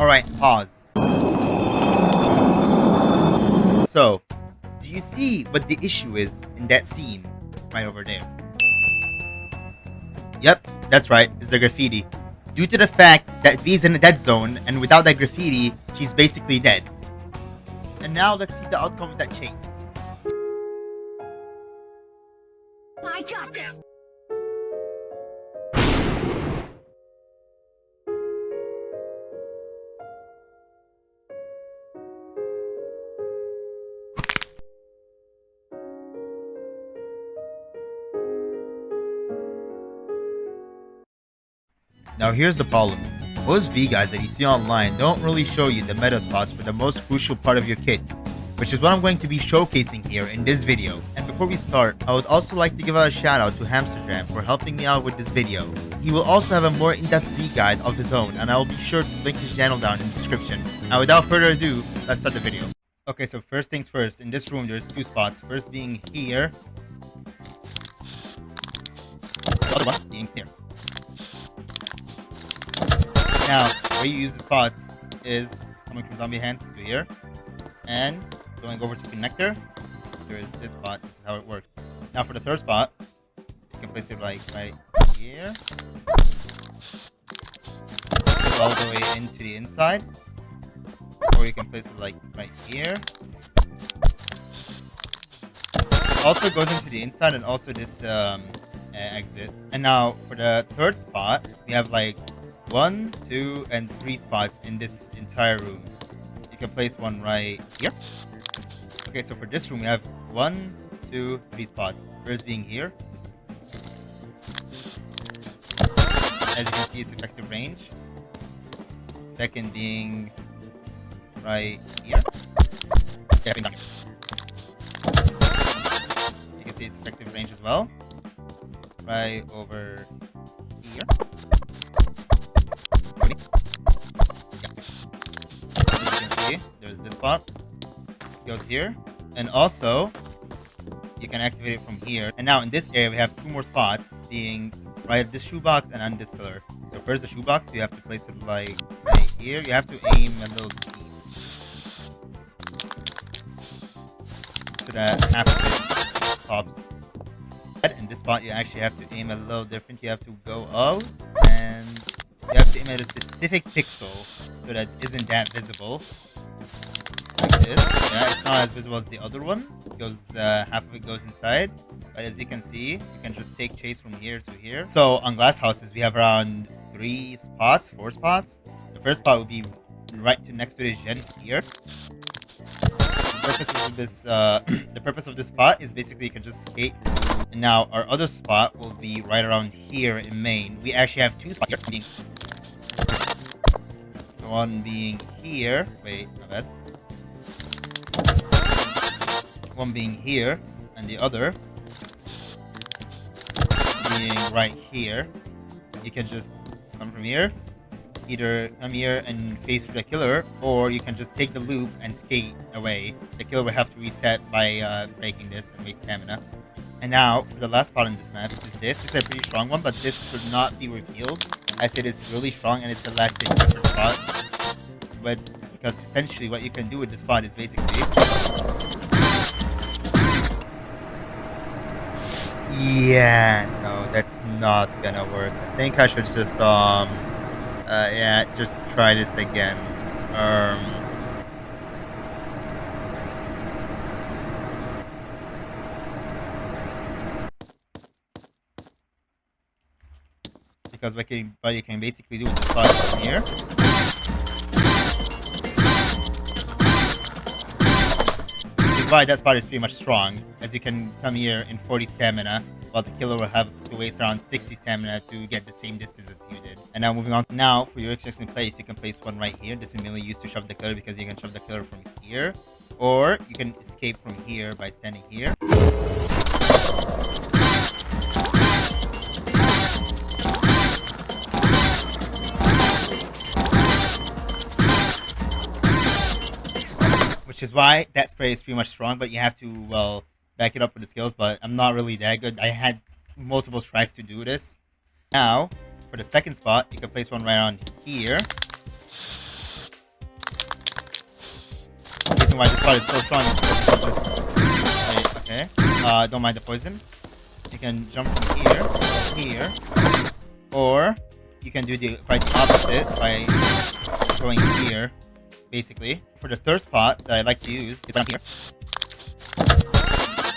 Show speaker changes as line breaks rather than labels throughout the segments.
Alright, pause. So, do you see what the issue is in that scene right over there? Yep, that's right, it's the graffiti. Due to the fact that V is in a dead zone, and without that graffiti, she's basically dead. And now let's see the outcome of that chase.
I got this!
Now here's the problem. Most V guys that you see online don't really show you the meta spots for the most crucial part of your kit, which is what I'm going to be showcasing here in this video. And before we start, I would also like to give out a shout out to Hamsterjam for helping me out with this video. He will also have a more in-depth V guide of his own, and I will be sure to link his channel down in the description. Now without further ado, let's start the video. Okay, so first things first, in this room there's two spots, first being here, the other one being here. Now, the way you use the spots is coming from zombie hands to here, and going over to connector, there is this spot. This is how it works. Now for the third spot, you can place it like right here, go all the way into the inside, or you can place it like right here. It also goes into the inside and also this exit. And now for the third spot, we have like 1, 2, and 3 spots in this entire room. You can place one right here. Okay, so for this room we have 1, 2, 3 spots. First being here. As you can see, it's effective range. Second being right here. Yeah, down here. You can see it's effective range as well. Right over here. There's this spot, it goes here, and also you can activate it from here. And now in this area we have 2 more spots, being right at this shoebox and on this pillar. So first the shoebox, you have to place it like right here. You have to aim a little deep so that half of it pops. In this spot you actually have to aim a little different. You have to go out and you have to aim at a specific pixel so that isn't that visible. Like this. Yeah, it's not as visible as the other one because half of it goes inside. But as you can see, you can just take chase from here to here. So on Glasshouses, we have around 4 spots. The first spot would be right next to the gen here. The purpose of this spot is basically you can just skate. And now our other spot will be right around here in main. We actually have 2 spots here. One being here. Wait, my bad. One being here, and the other being right here. You can just come from here, either come here and face the killer, or you can just take the loop and skate away. The killer will have to reset by breaking this and waste stamina. And now for the last spot on this map is this. It's a pretty strong one, but this should not be revealed, as it is really strong and it's the last ditch effort spot. But because essentially what you can do with this spot is basically, yeah, no, that's not gonna work. I think I should just yeah, just try this again. Because what you can basically do with this spot from here. Which is why that spot is pretty much strong, as you can come here in 40 stamina, while the killer will have to waste around 60 stamina to get the same distance as you did. And now moving on. Now for your extraction place, you can place one right here. This is mainly used to shove the killer because you can shove the killer from here. Or you can escape from here by standing here. Which is why that spray is pretty much strong, but you have to, well, back it up with the skills, but I'm not really that good. I had multiple tries to do this. Now, for the second spot, you can place one right on here. why this spot is so strong is because you can just... Wait, okay. Don't mind the poison. You can jump from here to here. Or you can do the opposite by going here, basically. For the third spot that I like to use is down here.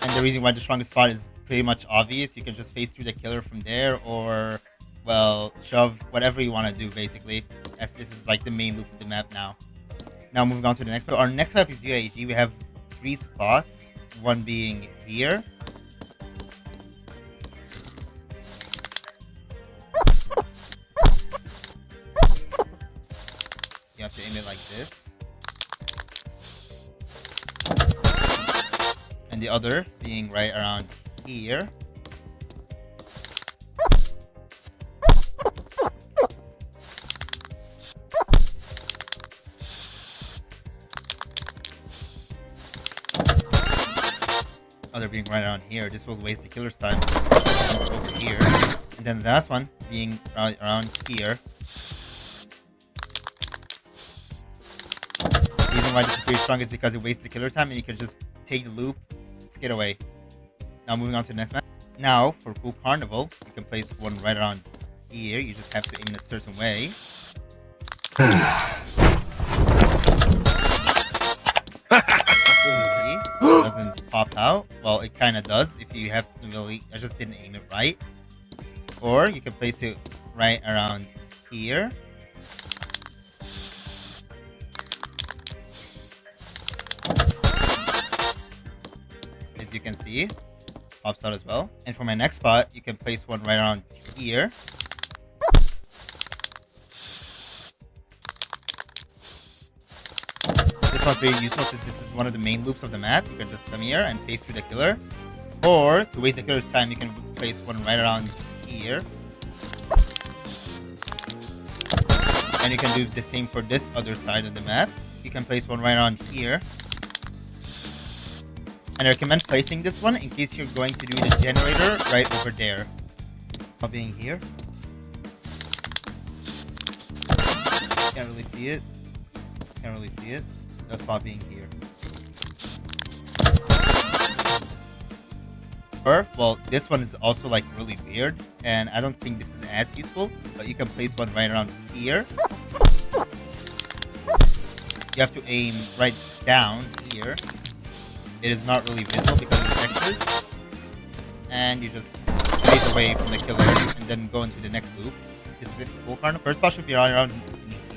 And the reason why the strongest spot is pretty much obvious. You can just phase through the killer from there, or, well, shove whatever you want to do, basically. As this is like the main loop of the map now. Now moving on to the next one. Our next map is UAG. We have 3 spots. One being here. You have to aim it like this. And the other being right around here. Other being right around here. This will waste the killer's time over here. And then the last one being right around here. The reason why this is pretty strong is because it wastes the killer time and you can just take the loop, skid away. Now moving on to the next map. Now for CoolCarnival, you can place one right around here. You just have to aim in a certain way. See? It doesn't pop out. Well, it kind of does if you have to really... I just didn't aim it right. Or you can place it right around here. As you can see, pops out as well. And for my next spot, you can place one right around here. This one's very useful since this is one of the main loops of the map. You can just come here and phase through the killer. Or, to waste the killer's time, you can place one right around here. And you can do the same for this other side of the map. You can place one right around here. And I recommend placing this one in case you're going to do the generator right over there. Not being here. Can't really see it. Can't really see it. The spot being here. Or, well, this one is also like really weird. And I don't think this is as useful. But you can place one right around here. You have to aim right down here. It is not really visible because of the textures. And you just phase away from the killer and then go into the next loop. This is it. CoolCarnival. First spot should be right around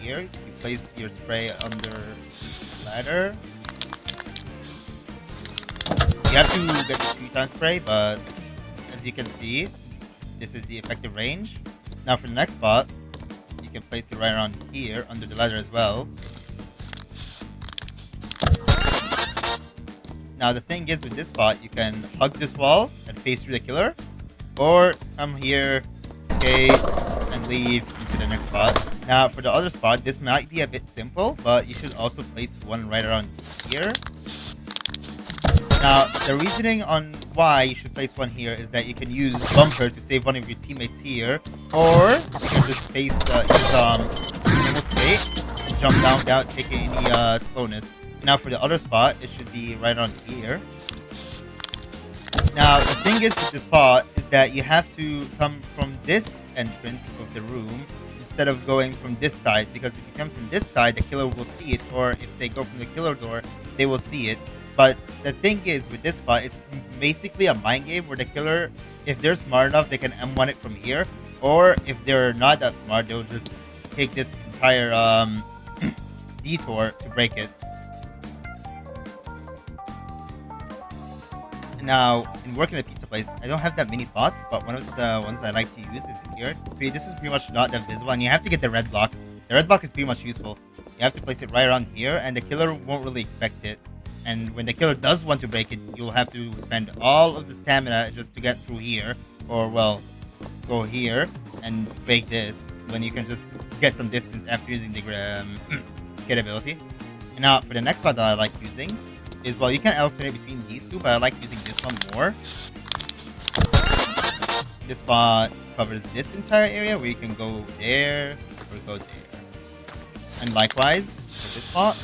here. You place your spray under the ladder. You have to get the 3-time spray, but as you can see, this is the effective range. Now for the next spot, you can place it right around here under the ladder as well. Now the thing is with this spot, you can hug this wall and face through the killer, or come here, skate, and leave into the next spot. Now for the other spot, this might be a bit simple, but you should also place one right around here. Now the reasoning on why you should place one here is that you can use Bumper to save one of your teammates here, or you can just face normal skate and jump down without taking any slowness. Now for the other spot, it should be right on here. Now the thing is with this spot is that you have to come from this entrance of the room instead of going from this side, because if you come from this side, the killer will see it, or if they go from the killer door, they will see it. But the thing is with this spot, it's basically a mind game where the killer, if they're smart enough, they can M1 it from here, or if they're not that smart, they'll just take this entire detour to break it. Now, in working at Pizza Place, I don't have that many spots, but one of the ones I like to use is here. This is pretty much not that visible, and you have to get the red block. The red block is pretty much useful. You have to place it right around here, and the killer won't really expect it. And when the killer does want to break it, you'll have to spend all of the stamina just to get through here. Or, well, go here and break this, when you can just get some distance after using the skate ability. And now, for the next spot that I like using, is, well, you can alternate between these two, but I like using this one more. This spot covers this entire area where you can go there or go there. And likewise, for this spot,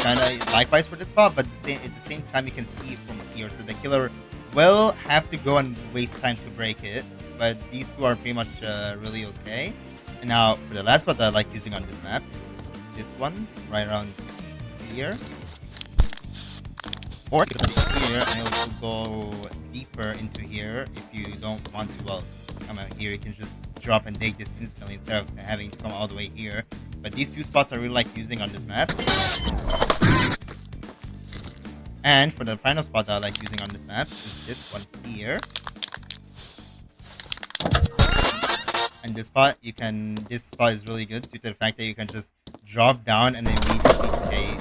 kind of likewise for this spot, but at the same time, you can see it from here. So the killer will have to go and waste time to break it, but these two are pretty much really okay. And now for the last spot that I like using on this map is this one right around here. Or you can here and it'll go deeper into here if you don't want to. Well, come out here, you can just drop and take this instantly instead of having to come all the way here. But these two spots I really like using on this map. And for the final spot that I like using on this map is this one here. And this spot is really good due to the fact that you can just drop down and immediately skate.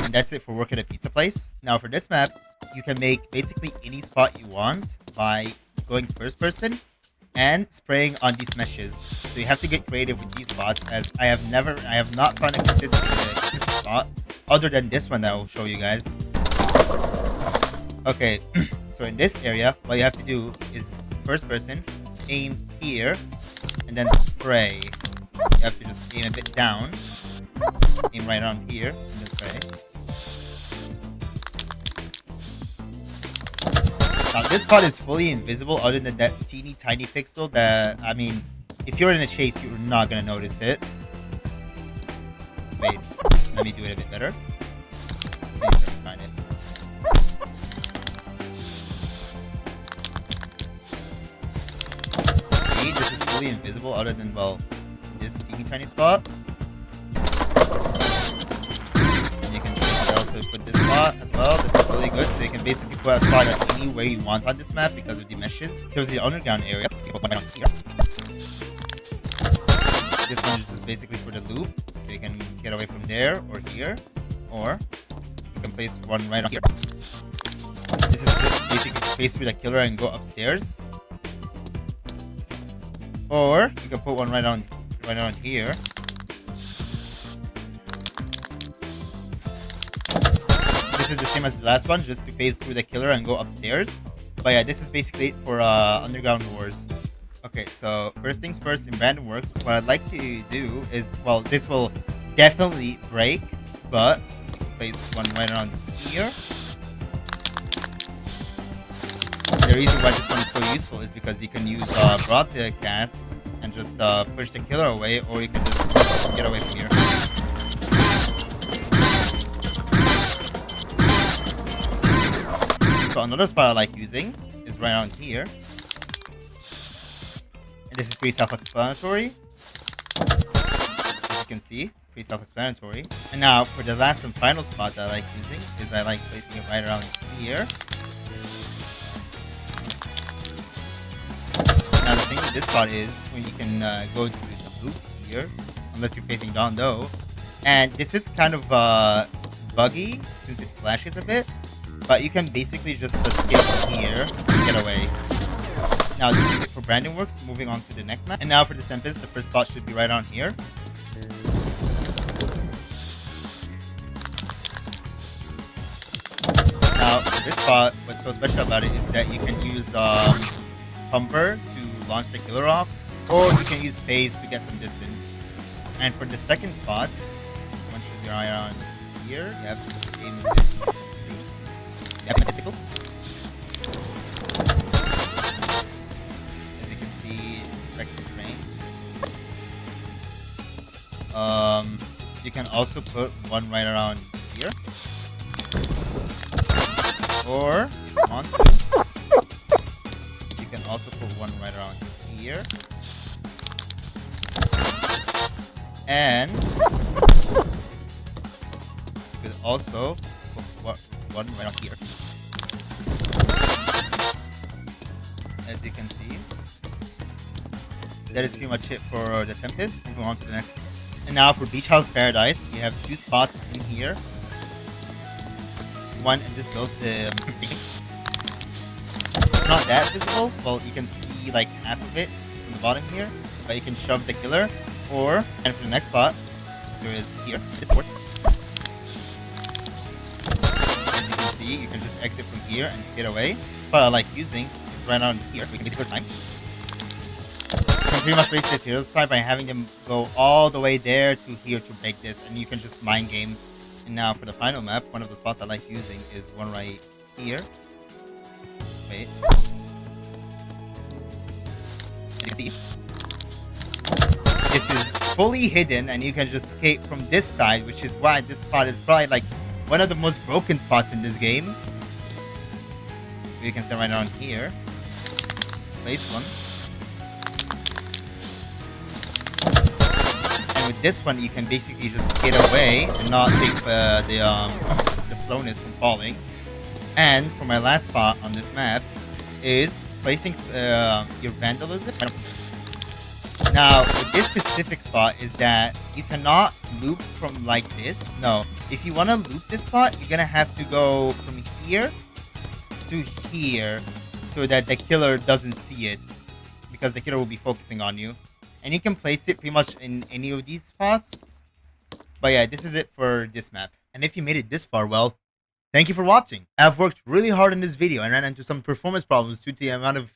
And that's it for WorkAtAPizzaPlace. Now for this map, you can make basically any spot you want by going first person and spraying on these meshes. So you have to get creative with these spots, as I have not found a consistent spot other than this one that I will show you guys. Okay, so in this area, what you have to do is first person, aim here, and then spray. You have to just aim a bit down, aim right around here, and then spray. Now this spot is fully invisible other than that teeny tiny pixel that, I mean, if you're in a chase, you're not gonna notice it. Wait, let me do it a bit better. Maybe try to find it. See, this is fully invisible other than, well, this teeny tiny spot. And you can also put this spot as well. This is really good. So you can basically put a spot anywhere you want on this map because of the meshes. Towards the underground area, you can put one down here. This one is just basically for the loop, so you can get away from there or here, or you can place one right on here. This is just basically to face through the killer and go upstairs, or you can put one right on here. This is the same as the last one, just to phase through the killer and go upstairs. But yeah, this is basically it for underground wars. Okay, so first things first, in BrandonWorks, what I'd like to do is, well, this will definitely break, but place one right around here. And the reason why this one is so useful is because you can use BrandonWorks and just push the killer away, or you can just get away from here. So another spot I like using is right around here. This is pretty self-explanatory. As you can see, pretty self-explanatory. And now for the last and final spot that I like using is I like placing it right around here. Now the thing with this spot is when you can go to the loop here, unless you're facing down though. And this is kind of buggy since it flashes a bit, but you can basically just escape here and get away. Now this is it for BrandonWorks, moving on to the next map. And now for the Tempest, the first spot should be right on here. Now for this spot, what's so special about it is that you can use Pumper to launch the killer off, or you can use Phase to get some distance. And for the second spot, one should be right on here. You have to aim this. You have mystical. You can also put one right around here, or if you want to, you can also put one right around here, and you could also put one right on here. As you can see, that is pretty much it for the Tempest. Moving on to the next. And now for BeachParadise, you have two spots in here. One in this build, it's not that visible. Well, you can see like half of it from the bottom here, but you can shove the killer. Or, and for the next spot, there is here, this port. As you can see, you can just exit from here and get away. But I like using is right on here. We can make it first time. You can pretty much waste the hero's side by having them go all the way there to here to break this, and you can just mind game And now for the final map, one of the spots I like using is one right here. Wait. You can see. This is fully hidden and you can just escape from this side, which is why this spot is probably like one of the most broken spots in this game. You can stand right around here. Place one. And with this one, you can basically just get away and not take the slowness from falling. And for my last spot on this map is placing your vandalism. Now, with this specific spot is that you cannot loop from like this. No, if you want to loop this spot, you're going to have to go from here to here so that the killer doesn't see it, because the killer will be focusing on you. And you can place it pretty much in any of these spots. But yeah, this is it for this map. And if you made it this far, well, thank you for watching. I've worked really hard on this video and ran into some performance problems due to the amount of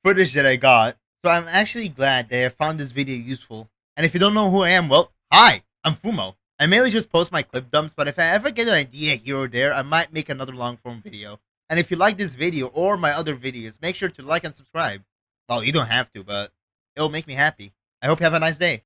footage that I got. So I'm actually glad that I found this video useful. And if you don't know who I am, well, hi, I'm Fumo. I mainly just post my clip dumps, but if I ever get an idea here or there, I might make another long form video. And if you like this video or my other videos, make sure to like and subscribe. Well, you don't have to, but it'll make me happy. I hope you have a nice day.